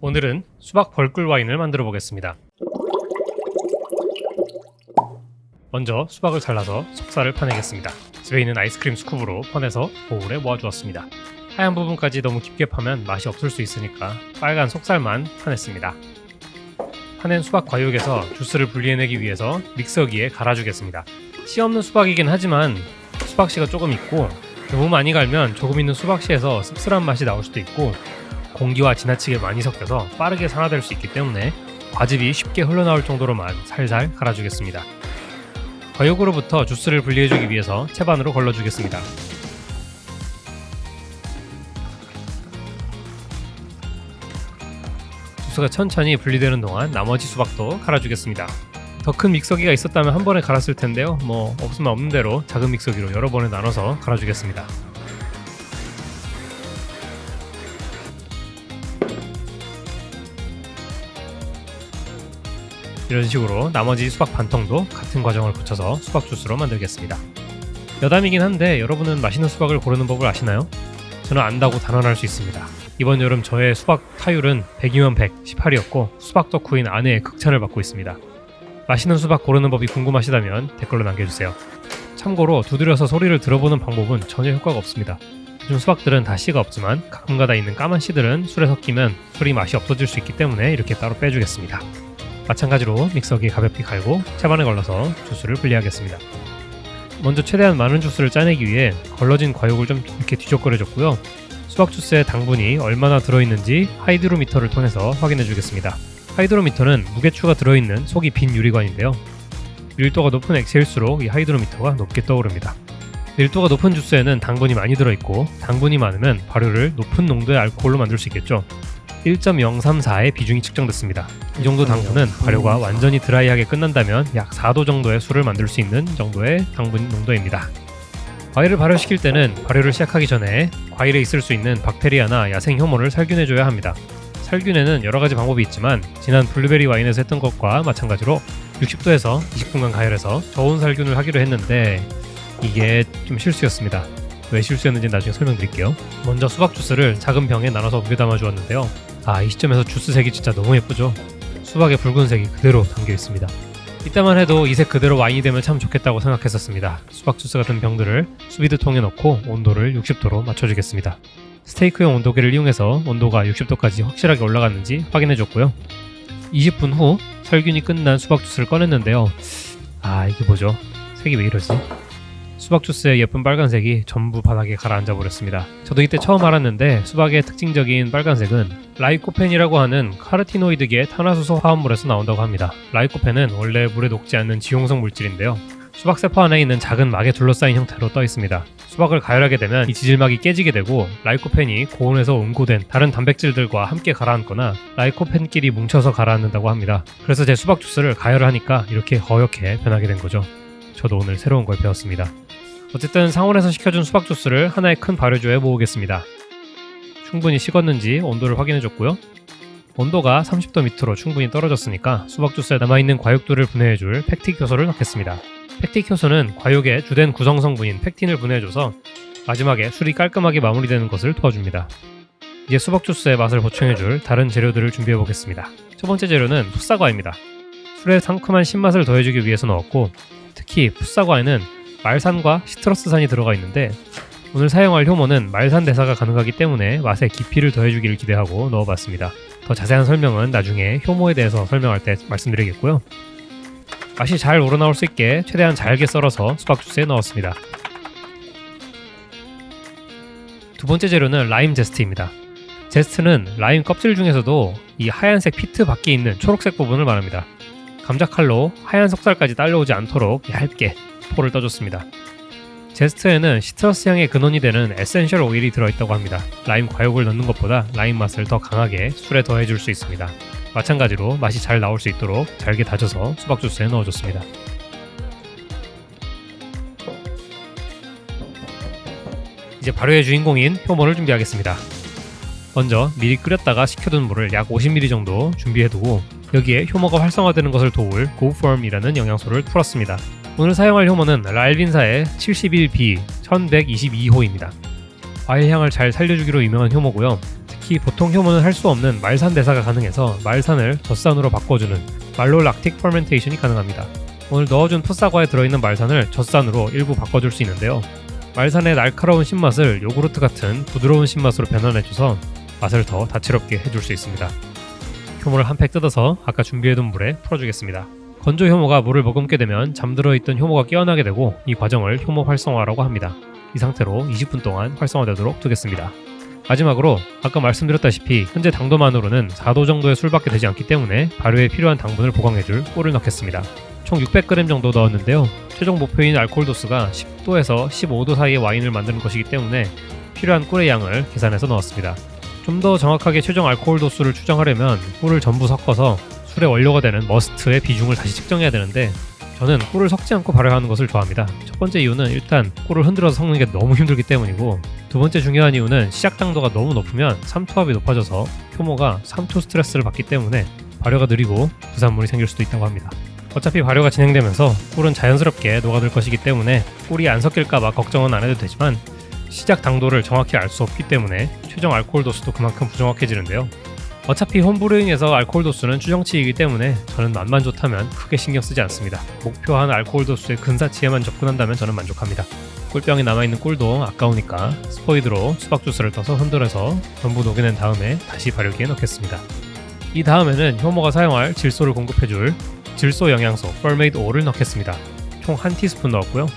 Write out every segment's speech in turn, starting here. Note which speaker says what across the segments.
Speaker 1: 오늘은 수박 벌꿀 와인을 만들어 보겠습니다. 먼저 수박을 잘라서 속살을 파내겠습니다. 집에 있는 아이스크림 스쿱으로 퍼내서 보울에 모아주었습니다. 하얀 부분까지 너무 깊게 파면 맛이 없을 수 있으니까 빨간 속살만 파냈습니다. 파낸 수박 과육에서 주스를 분리해내기 위해서 믹서기에 갈아주겠습니다. 씨 없는 수박이긴 하지만 수박씨가 조금 있고 너무 많이 갈면 조금 있는 수박씨에서 씁쓸한 맛이 나올 수도 있고 공기와 지나치게 많이 섞여서 빠르게 산화될 수 있기 때문에 과즙이 쉽게 흘러나올 정도로만 살살 갈아주겠습니다. 과육으로부터 주스를 분리해주기 위해서 채반으로 걸러주겠습니다. 주스가 천천히 분리되는 동안 나머지 수박도 갈아주겠습니다. 더 큰 믹서기가 있었다면 한 번에 갈았을 텐데요. 없으면 없는 대로 작은 믹서기로 여러 번에 나눠서 갈아주겠습니다. 이런 식으로 나머지 수박 반통도 같은 과정을 거쳐서 수박 주스로 만들겠습니다. 여담이긴 한데 여러분은 맛있는 수박을 고르는 법을 아시나요? 저는 안다고 단언할 수 있습니다. 이번 여름 저의 수박 타율은 100이면 100, 18이었고 수박 덕후인 아내의 극찬을 받고 있습니다. 맛있는 수박 고르는 법이 궁금하시다면 댓글로 남겨주세요. 참고로 두드려서 소리를 들어보는 방법은 전혀 효과가 없습니다. 요즘 수박들은 다 씨가 없지만 가끔가다 있는 까만 씨들은 술에 섞이면 술이 맛이 없어질 수 있기 때문에 이렇게 따로 빼주겠습니다. 마찬가지로 믹서기에 가볍게 갈고 채반에 걸러서 주스를 분리하겠습니다. 먼저 최대한 많은 주스를 짜내기 위해 걸러진 과육을 좀 이렇게 뒤적거려줬고요. 수박 주스에 당분이 얼마나 들어있는지 하이드로미터를 통해서 확인해 주겠습니다. 하이드로미터는 무게추가 들어있는 속이 빈 유리관인데요. 밀도가 높은 액체일수록 이 하이드로미터가 높게 떠오릅니다. 밀도가 높은 주스에는 당분이 많이 들어있고 당분이 많으면 발효를 높은 농도의 알코올로 만들 수 있겠죠. 1.034의 비중이 측정됐습니다. 이 정도 당분은 발효가 완전히 드라이하게 끝난다면 약 4도 정도의 술을 만들 수 있는 정도의 당분 농도입니다. 과일을 발효시킬 때는 발효를 시작하기 전에 과일에 있을 수 있는 박테리아나 야생 효모를 살균해줘야 합니다. 살균에는 여러가지 방법이 있지만 지난 블루베리 와인에서 했던 것과 마찬가지로 60도에서 20분간 가열해서 저온 살균을 하기로 했는데 이게 좀 실수였습니다. 왜 실수였는지 나중에 설명드릴게요. 먼저 수박 주스를 작은 병에 나눠서 무게 담아 주었는데요. 이 시점에서 주스 색이 진짜 너무 예쁘죠? 수박의 붉은색이 그대로 담겨 있습니다. 이때만 해도 이 색 그대로 와인이 되면 참 좋겠다고 생각했었습니다. 수박 주스 같은 병들을 수비드 통에 넣고 온도를 60도로 맞춰주겠습니다. 스테이크용 온도계를 이용해서 온도가 60도까지 확실하게 올라갔는지 확인해줬고요. 20분 후 살균이 끝난 수박 주스를 꺼냈는데요. 이게 뭐죠? 색이 왜 이러지? 수박 주스의 예쁜 빨간색이 전부 바닥에 가라앉아 버렸습니다. 저도 이때 처음 알았는데 수박의 특징적인 빨간색은 라이코펜이라고 하는 카르티노이드계 탄화수소 화합물에서 나온다고 합니다. 라이코펜은 원래 물에 녹지 않는 지용성 물질인데요. 수박 세포 안에 있는 작은 막에 둘러싸인 형태로 떠 있습니다. 수박을 가열하게 되면 이 지질막이 깨지게 되고 라이코펜이 고온에서 응고된 다른 단백질들과 함께 가라앉거나 라이코펜끼리 뭉쳐서 가라앉는다고 합니다. 그래서 제 수박 주스를 가열을 하니까 이렇게 허옇게 변하게 된 거죠. 저도 오늘 새로운 걸 배웠습니다. 어쨌든 상온에서 식혀준 수박 주스를 하나의 큰 발효조에 모으겠습니다. 충분히 식었는지 온도를 확인해줬고요. 온도가 30도 밑으로 충분히 떨어졌으니까 수박 주스에 남아있는 과육들을 분해해줄 팩틱 효소를 넣겠습니다. 팩틱 효소는 과육의 주된 구성 성분인 팩틴을 분해해줘서 마지막에 술이 깔끔하게 마무리되는 것을 도와줍니다. 이제 수박 주스의 맛을 보충해줄 다른 재료들을 준비해보겠습니다. 첫 번째 재료는 풋사과입니다. 술에 상큼한 신맛을 더해주기 위해서 넣었고 특히 풋사과에는 말산과 시트러스산이 들어가 있는데 오늘 사용할 효모는 말산 대사가 가능하기 때문에 맛에 깊이를 더해주기를 기대하고 넣어봤습니다. 더 자세한 설명은 나중에 효모에 대해서 설명할 때 말씀드리겠고요. 맛이 잘 우러나올 수 있게 최대한 잘게 썰어서 수박 주스에 넣었습니다. 두 번째 재료는 라임 제스트입니다. 제스트는 라임 껍질 중에서도 이 하얀색 피트 밖에 있는 초록색 부분을 말합니다. 감자칼로 하얀 속살까지 딸려오지 않도록 얇게 포를 떠줬습니다. 제스트에는 시트러스 향의 근원이 되는 에센셜 오일이 들어있다고 합니다. 라임 과육을 넣는 것보다 라임 맛을 더 강하게 술에 더해줄 수 있습니다. 마찬가지로 맛이 잘 나올 수 있도록 잘게 다져서 수박 주스에 넣어줬습니다. 이제 발효의 주인공인 효모를 준비하겠습니다. 먼저 미리 끓였다가 식혀둔 물을 약 50ml 정도 준비해두고 여기에 효모가 활성화되는 것을 도울 고폼이라는 영양소를 풀었습니다. 오늘 사용할 효모는 랄빈사의 71B 1122호입니다. 과일 향을 잘 살려주기로 유명한 효모고요. 특히 보통 효모는 할 수 없는 말산 대사가 가능해서 말산을 젖산으로 바꿔주는 말롤락틱 퍼멘테이션이 가능합니다. 오늘 넣어준 풋사과에 들어있는 말산을 젖산으로 일부 바꿔줄 수 있는데요. 말산의 날카로운 신맛을 요구르트 같은 부드러운 신맛으로 변환해줘서 맛을 더 다채롭게 해줄 수 있습니다. 효모를 한 팩 뜯어서 아까 준비해둔 물에 풀어주겠습니다. 건조 효모가 물을 머금게 되면 잠들어 있던 효모가 깨어나게 되고 이 과정을 효모 활성화라고 합니다. 이 상태로 20분 동안 활성화되도록 두겠습니다. 마지막으로 아까 말씀드렸다시피 현재 당도만으로는 4도 정도의 술밖에 되지 않기 때문에 발효에 필요한 당분을 보강해줄 꿀을 넣겠습니다. 총 600g 정도 넣었는데요. 최종 목표인 알코올 도수가 10도에서 15도 사이의 와인을 만드는 것이기 때문에 필요한 꿀의 양을 계산해서 넣었습니다. 좀 더 정확하게 최종 알코올 도수를 추정하려면 꿀을 전부 섞어서 술의 원료가 되는 머스트의 비중을 다시 측정해야 되는데 저는 꿀을 섞지 않고 발효하는 것을 좋아합니다. 첫 번째 이유는 일단 꿀을 흔들어서 섞는 게 너무 힘들기 때문이고, 두 번째 중요한 이유는 시작 당도가 너무 높으면 삼투압이 높아져서 효모가 삼투 스트레스를 받기 때문에 발효가 느리고 부산물이 생길 수도 있다고 합니다. 어차피 발효가 진행되면서 꿀은 자연스럽게 녹아들 것이기 때문에 꿀이 안 섞일까봐 걱정은 안 해도 되지만 시작 당도를 정확히 알 수 없기 때문에 최종 알코올 도수도 그만큼 부정확해지는데요. 어차피 홈브루잉에서 알코올 도수는 추정치이기 때문에 저는 맛만 좋다면 크게 신경 쓰지 않습니다. 목표한 알코올 도수의 근사치에만 접근한다면 저는 만족합니다. 꿀병에 남아있는 꿀도 아까우니까 스포이드로 수박 주스를 떠서 흔들어서 전부 녹여낸 다음에 다시 발효기에 넣겠습니다. 이 다음에는 효모가 사용할 질소를 공급해줄 질소 영양소 펄메이드 O를 넣겠습니다. 총 1티스푼 넣었고요.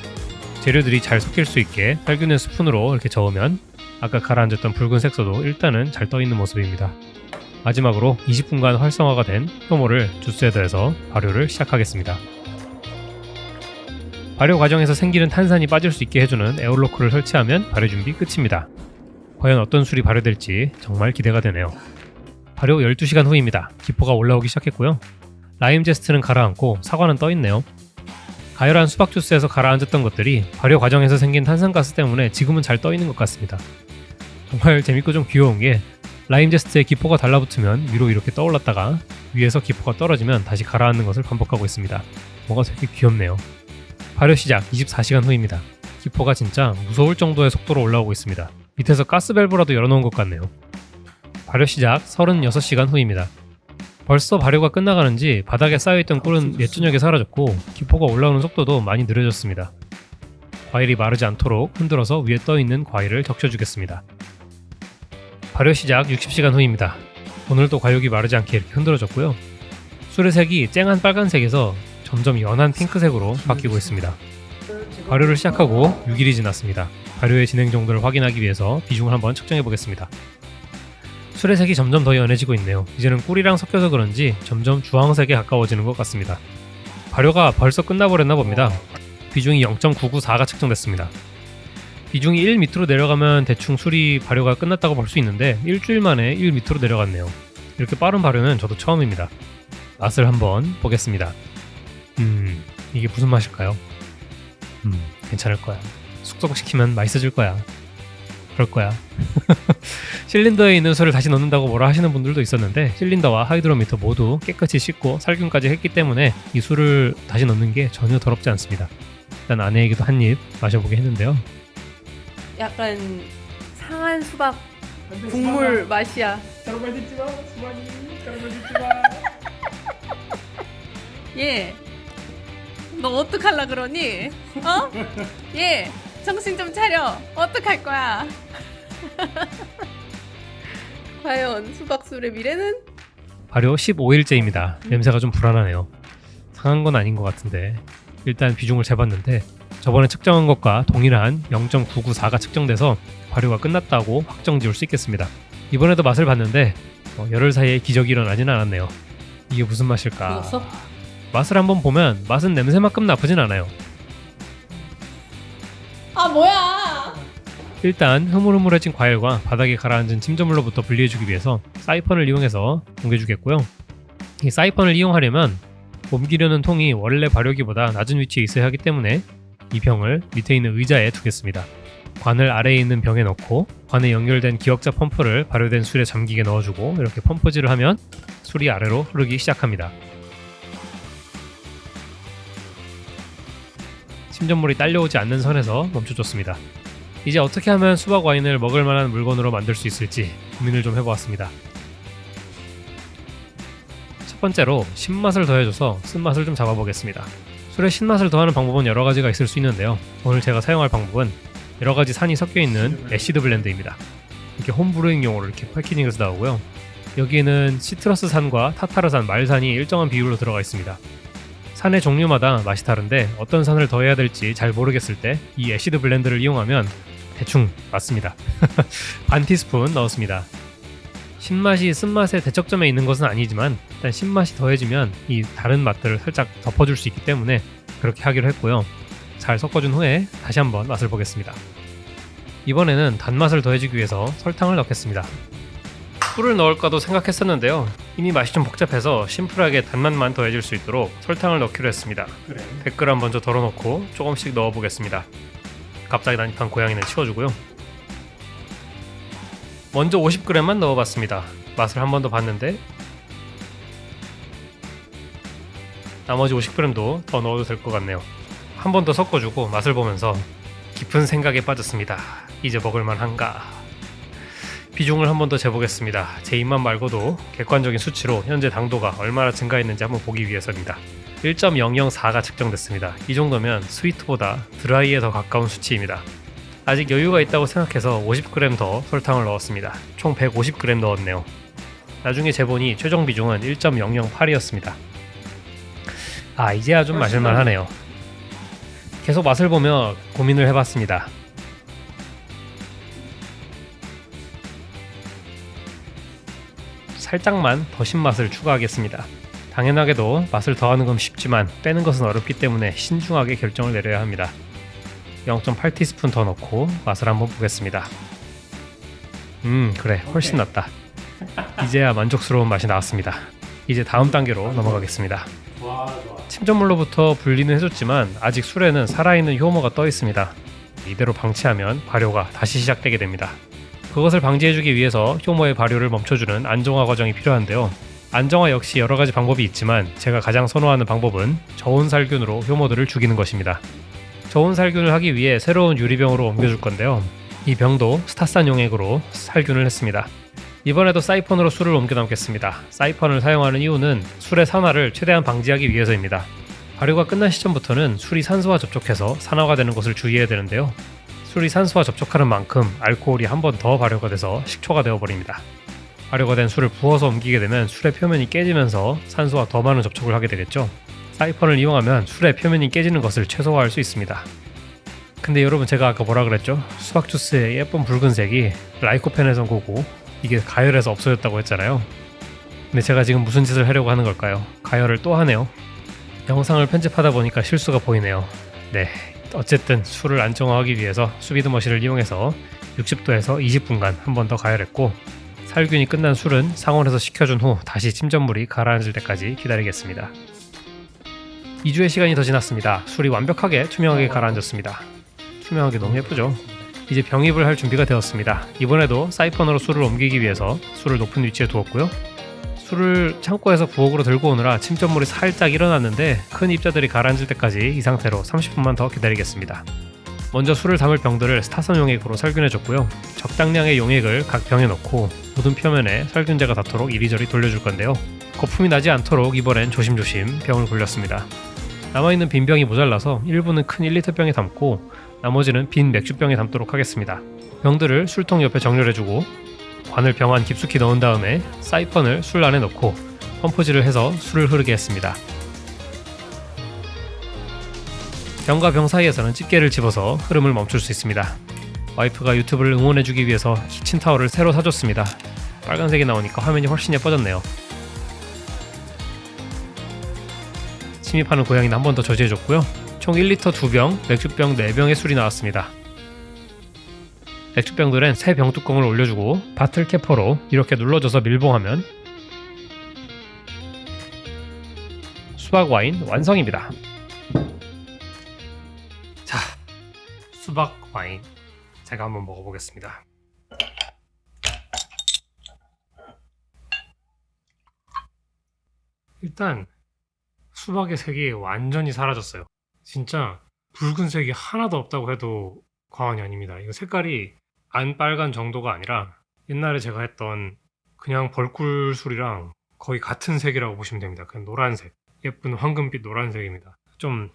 Speaker 1: 재료들이 잘 섞일 수 있게 살균의 스푼으로 이렇게 저으면 아까 가라앉았던 붉은 색소도 일단은 잘 떠있는 모습입니다. 마지막으로 20분간 활성화가 된 효모를 주스에 더해서 발효를 시작하겠습니다. 발효 과정에서 생기는 탄산이 빠질 수 있게 해주는 에어로크를 설치하면 발효 준비 끝입니다. 과연 어떤 술이 발효될지 정말 기대가 되네요. 발효 12시간 후입니다. 기포가 올라오기 시작했고요. 라임 제스트는 가라앉고 사과는 떠있네요. 가열한 수박 주스에서 가라앉았던 것들이 발효 과정에서 생긴 탄산가스 때문에 지금은 잘 떠있는 것 같습니다. 정말 재밌고 좀 귀여운 게 라임 제스트에 기포가 달라붙으면 위로 이렇게 떠올랐다가 위에서 기포가 떨어지면 다시 가라앉는 것을 반복하고 있습니다. 뭔가 되게 귀엽네요. 발효 시작 24시간 후입니다. 기포가 진짜 무서울 정도의 속도로 올라오고 있습니다. 밑에서 가스 밸브라도 열어놓은 것 같네요. 발효 시작 36시간 후입니다. 벌써 발효가 끝나가는지 바닥에 쌓여있던 꿀은 옛 저녁에 사라졌고 기포가 올라오는 속도도 많이 느려졌습니다. 과일이 마르지 않도록 흔들어서 위에 떠있는 과일을 적셔주겠습니다. 발효 시작 60시간 후입니다. 오늘도 과육이 마르지 않게 이렇게 흔들어졌고요. 술의 색이 쨍한 빨간색에서 점점 연한 핑크색으로 바뀌고 있습니다. 발효를 시작하고 6일이 지났습니다. 발효의 진행 정도를 확인하기 위해서 비중을 한번 측정해 보겠습니다. 술의 색이 점점 더 연해지고 있네요. 이제는 꿀이랑 섞여서 그런지 점점 주황색에 가까워지는 것 같습니다. 발효가 벌써 끝나버렸나 봅니다. 비중이 0.994가 측정됐습니다. 비중이 1 밑으로 내려가면 대충 술이 발효가 끝났다고 볼 수 있는데 일주일 만에 1 밑으로 내려갔네요. 이렇게 빠른 발효는 저도 처음입니다. 맛을 한번 보겠습니다. 이게 무슨 맛일까요? 괜찮을 거야. 숙성시키면 맛있어질 거야. 그럴 거야. 실린더에 있는 술을 다시 넣는다고 뭐라 하시는 분들도 있었는데 실린더와 하이드로미터 모두 깨끗이 씻고 살균까지 했기 때문에 이 술을 다시 넣는 게 전혀 더럽지 않습니다. 일단 아내에게도 한 입 마셔보게 했는데요.
Speaker 2: 약간 상한 수박 국물 맛이야.
Speaker 3: 다른 말 듣지 마, 수만이. 다른 말 듣지 마.
Speaker 2: 얘, 너 어떡할라 그러니? 어? 얘, 정신 좀 차려. 어떡할 거야? 과연 수박술의 미래는?
Speaker 1: 발효 15일째입니다. 냄새가 좀 불안하네요. 상한 건 아닌 것 같은데 일단 비중을 재봤는데 저번에 측정한 것과 동일한 0.994가 측정돼서 발효가 끝났다고 확정 지을 수 있겠습니다. 이번에도 맛을 봤는데 열흘 사이에 기적이 일어나진 않았네요. 이게 무슨 맛일까?
Speaker 2: 먹었어?
Speaker 1: 맛을 한번 보면 맛은 냄새만큼 나쁘진 않아요.
Speaker 2: 아 뭐야?
Speaker 1: 일단 흐물흐물해진 과일과 바닥에 가라앉은 침전물로부터 분리해주기 위해서 사이펀을 이용해서 옮겨주겠고요. 이 사이펀을 이용하려면 옮기려는 통이 원래 발효기보다 낮은 위치에 있어야 하기 때문에 이 병을 밑에 있는 의자에 두겠습니다. 관을 아래에 있는 병에 넣고 관에 연결된 기역자 펌프를 발효된 술에 잠기게 넣어주고 이렇게 펌프질을 하면 술이 아래로 흐르기 시작합니다. 침전물이 딸려오지 않는 선에서 멈춰줬습니다. 이제 어떻게 하면 수박 와인을 먹을 만한 물건으로 만들 수 있을지 고민을 좀 해보았습니다. 첫 번째로 신맛을 더해줘서 쓴맛을 좀 잡아보겠습니다. 술에 신맛을 더하는 방법은 여러 가지가 있을 수 있는데요. 오늘 제가 사용할 방법은 여러 가지 산이 섞여 있는 애시드 블렌드입니다. 이렇게 홈브루잉용으로 이렇게 패키징에서 나오고요. 여기에는 시트러스 산과 타타르산, 말산이 일정한 비율로 들어가 있습니다. 산의 종류마다 맛이 다른데 어떤 산을 더해야 될지 잘 모르겠을 때 이 애시드 블렌드를 이용하면 대충 맞습니다. 반 티스푼 넣었습니다. 신맛이 쓴맛의 대척점에 있는 것은 아니지만 일단 신맛이 더해지면 이 다른 맛들을 살짝 덮어줄 수 있기 때문에 그렇게 하기로 했고요. 잘 섞어준 후에 다시 한번 맛을 보겠습니다. 이번에는 단맛을 더해주기 위해서 설탕을 넣겠습니다. 꿀을 넣을까도 생각했었는데요. 이미 맛이 좀 복잡해서 심플하게 단맛만 더해질 수 있도록 설탕을 넣기로 했습니다. 100g 먼저 덜어놓고 조금씩 넣어보겠습니다. 갑자기 난입한 고양이는 치워주고요. 먼저 50g만 넣어봤습니다. 맛을 한 번 더 봤는데 나머지 50g도 더 넣어도 될 것 같네요. 한 번 더 섞어주고 맛을 보면서 깊은 생각에 빠졌습니다. 이제 먹을만한가? 비중을 한 번 더 재보겠습니다. 제 입맛 말고도 객관적인 수치로 현재 당도가 얼마나 증가했는지 한번 보기 위해서입니다. 1.004가 측정됐습니다. 이 정도면 스위트보다 드라이에 더 가까운 수치입니다. 아직 여유가 있다고 생각해서 50g 더 설탕을 넣었습니다. 총 150g 넣었네요. 나중에 재보니 최종 비중은 1.008이었습니다. 이제야 좀 마실만 하네요. 계속 맛을 보며 고민을 해봤습니다. 살짝만 더 신맛을 추가하겠습니다. 당연하게도 맛을 더하는 건 쉽지만 빼는 것은 어렵기 때문에 신중하게 결정을 내려야 합니다. 0.8티스푼 더 넣고 맛을 한번 보겠습니다. 그래, 훨씬 낫다. 이제야 만족스러운 맛이 나왔습니다. 이제 다음 단계로 넘어가겠습니다. 침전물로부터 분리는 해줬지만 아직 술에는 살아있는 효모가 떠 있습니다. 이대로 방치하면 발효가 다시 시작되게 됩니다. 그것을 방지해주기 위해서 효모의 발효를 멈춰주는 안정화 과정이 필요한데요. 안정화 역시 여러 가지 방법이 있지만 제가 가장 선호하는 방법은 저온 살균으로 효모들을 죽이는 것입니다. 저온 살균을 하기 위해 새로운 유리병으로 옮겨줄 건데요. 이 병도 스타산 용액으로 살균을 했습니다. 이번에도 사이펀으로 술을 옮겨 담겠습니다. 사이펀을 사용하는 이유는 술의 산화를 최대한 방지하기 위해서입니다. 발효가 끝난 시점부터는 술이 산소와 접촉해서 산화가 되는 것을 주의해야 되는데요. 술이 산소와 접촉하는 만큼 알코올이 한 번 더 발효가 돼서 식초가 되어버립니다. 발효가 된 술을 부어서 옮기게 되면 술의 표면이 깨지면서 산소와 더 많은 접촉을 하게 되겠죠. 사이펀을 이용하면 술의 표면이 깨지는 것을 최소화할 수 있습니다. 근데 여러분, 제가 아까 뭐라 그랬죠? 수박 주스의 예쁜 붉은색이 라이코펜에서 오고 이게 가열해서 없어졌다고 했잖아요. 근데 제가 지금 무슨 짓을 하려고 하는 걸까요? 가열을 또 하네요. 영상을 편집하다 보니까 실수가 보이네요. 네, 어쨌든 술을 안정화하기 위해서 수비드 머신을 이용해서 60도에서 20분간 한 번 더 가열했고, 살균이 끝난 술은 상온에서 식혀준 후 다시 침전물이 가라앉을 때까지 기다리겠습니다. 2주의 시간이 더 지났습니다. 술이 완벽하게 투명하게 가라앉았습니다. 투명하게 너무 예쁘죠? 이제 병입을 할 준비가 되었습니다. 이번에도 사이펀으로 술을 옮기기 위해서 술을 높은 위치에 두었고요. 술을 창고에서 부엌으로 들고 오느라 침전물이 살짝 일어났는데 큰 입자들이 가라앉을 때까지 이 상태로 30분만 더 기다리겠습니다. 먼저 술을 담을 병들을 스타선 용액으로 살균해줬고요. 적당량의 용액을 각 병에 넣고 모든 표면에 살균제가 닿도록 이리저리 돌려줄 건데요. 거품이 나지 않도록 이번엔 조심조심 병을 굴렸습니다. 남아있는 빈 병이 모자라서 일부는 큰 1리터 병에 담고 나머지는 빈 맥주병에 담도록 하겠습니다. 병들을 술통 옆에 정렬해주고 관을 병 안 깊숙이 넣은 다음에 사이펀을 술 안에 넣고 펌프질을 해서 술을 흐르게 했습니다. 병과 병 사이에서는 집게를 집어서 흐름을 멈출 수 있습니다. 와이프가 유튜브를 응원해주기 위해서 키친타월을 새로 사줬습니다. 빨간색이 나오니까 화면이 훨씬 예뻐졌네요. 침입하는 고양이는 한 번 더 저지해줬고요. 총 1리터 2병, 맥주병 4병의 술이 나왔습니다. 맥주병들은 새 병 뚜껑을 올려주고 바틀 캐퍼로 이렇게 눌러줘서 밀봉하면 수박 와인 완성입니다. 자, 수박 와인 제가 한번 먹어보겠습니다. 일단 수박의 색이 완전히 사라졌어요. 진짜 붉은색이 하나도 없다고 해도 과언이 아닙니다. 이거 색깔이 안 빨간 정도가 아니라 옛날에 제가 했던 그냥 벌꿀 술이랑 거의 같은 색이라고 보시면 됩니다. 그냥 노란색, 예쁜 황금빛 노란색입니다. 좀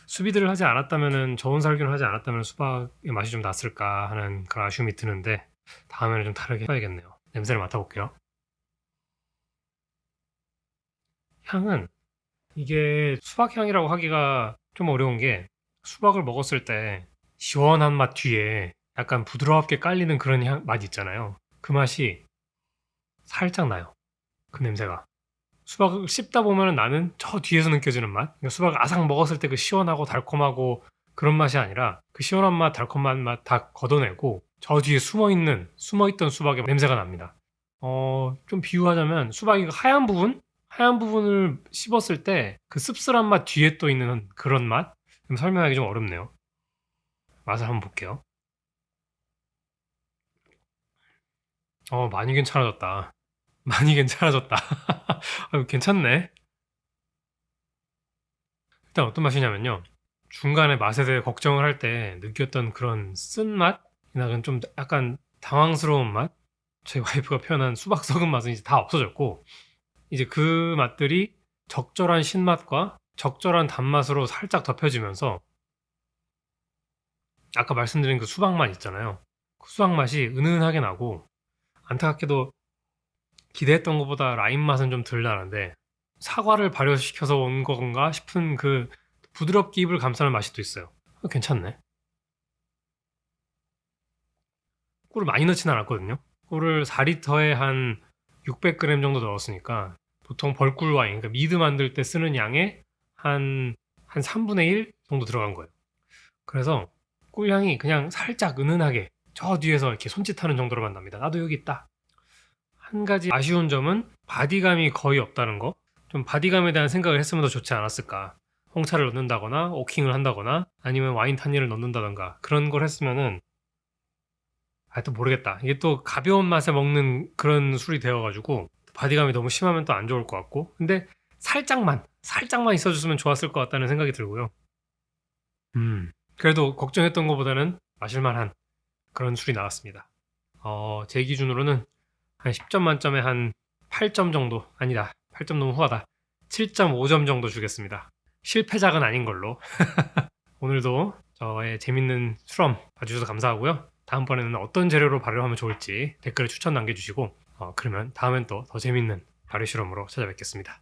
Speaker 1: 수비들을 하지 않았다면은, 저온 살균을 하지 않았다면 수박의 맛이 좀 났을까 하는 그런 아쉬움이 드는데, 다음에는 좀 다르게 해봐야겠네요. 냄새를 맡아볼게요. 향은 이게 수박 향이라고 하기가 좀 어려운 게, 수박을 먹었을 때 시원한 맛 뒤에 약간 부드럽게 깔리는 그런 맛 있잖아요. 그 맛이 살짝 나요. 그 냄새가. 수박을 씹다 보면 나는 저 뒤에서 느껴지는 맛? 그러니까 수박을 아삭 먹었을 때 그 시원하고 달콤하고 그런 맛이 아니라, 그 시원한 맛, 달콤한 맛 다 걷어내고 저 뒤에 숨어있던 수박의 냄새가 납니다. 좀 비유하자면 수박이 하얀 부분을 씹었을 때 그 씁쓸한 맛 뒤에 또 있는 그런 맛? 설명하기 좀 어렵네요. 맛을 한번 볼게요. 많이 괜찮아졌다. 많이 괜찮아졌다. 괜찮네. 일단 어떤 맛이냐면요. 중간에 맛에 대해 걱정을 할 때 느꼈던 그런 쓴맛이나 좀 약간 당황스러운 맛? 제 와이프가 표현한 수박 썩은 맛은 이제 다 없어졌고, 이제 그 맛들이 적절한 신맛과 적절한 단맛으로 살짝 덮여지면서, 아까 말씀드린 그 수박 맛 있잖아요. 그 수박 맛이 은은하게 나고, 안타깝게도 기대했던 것보다 라임 맛은 좀 덜 나는데, 사과를 발효시켜서 온 건가 싶은 그 부드럽게 입을 감싸는 맛이 또 있어요. 괜찮네. 꿀을 많이 넣진 않았거든요. 꿀을 4리터에 한 600g 정도 넣었으니까, 보통 벌꿀 와인, 그러니까 미드 만들 때 쓰는 양의 한 3분의 1 정도 들어간 거예요. 그래서 꿀향이 그냥 살짝 은은하게 저 뒤에서 이렇게 손짓하는 정도로만 납니다. 나도 여기 있다. 한 가지 아쉬운 점은 바디감이 거의 없다는 거. 좀 바디감에 대한 생각을 했으면 더 좋지 않았을까. 홍차를 넣는다거나 오킹을 한다거나 아니면 와인 탄닌을 넣는다던가 그런 걸 했으면은, 또 모르겠다. 이게 또 가벼운 맛에 먹는 그런 술이 되어가지고 바디감이 너무 심하면 또 안 좋을 것 같고, 근데 살짝만 있어줬으면 좋았을 것 같다는 생각이 들고요. 그래도 걱정했던 것보다는 마실만한 그런 술이 나왔습니다. 제 기준으로는 한 10점 만점에 한 8점 정도, 아니다, 8점 너무 후하다, 7.5점 정도 주겠습니다. 실패작은 아닌 걸로. 오늘도 저의 재밌는 수럼 봐주셔서 감사하고요. 다음번에는 어떤 재료로 발효를 하면 좋을지 댓글에 추천 남겨주시고, 그러면 다음엔 또 더 재밌는 발효 실험으로 찾아뵙겠습니다.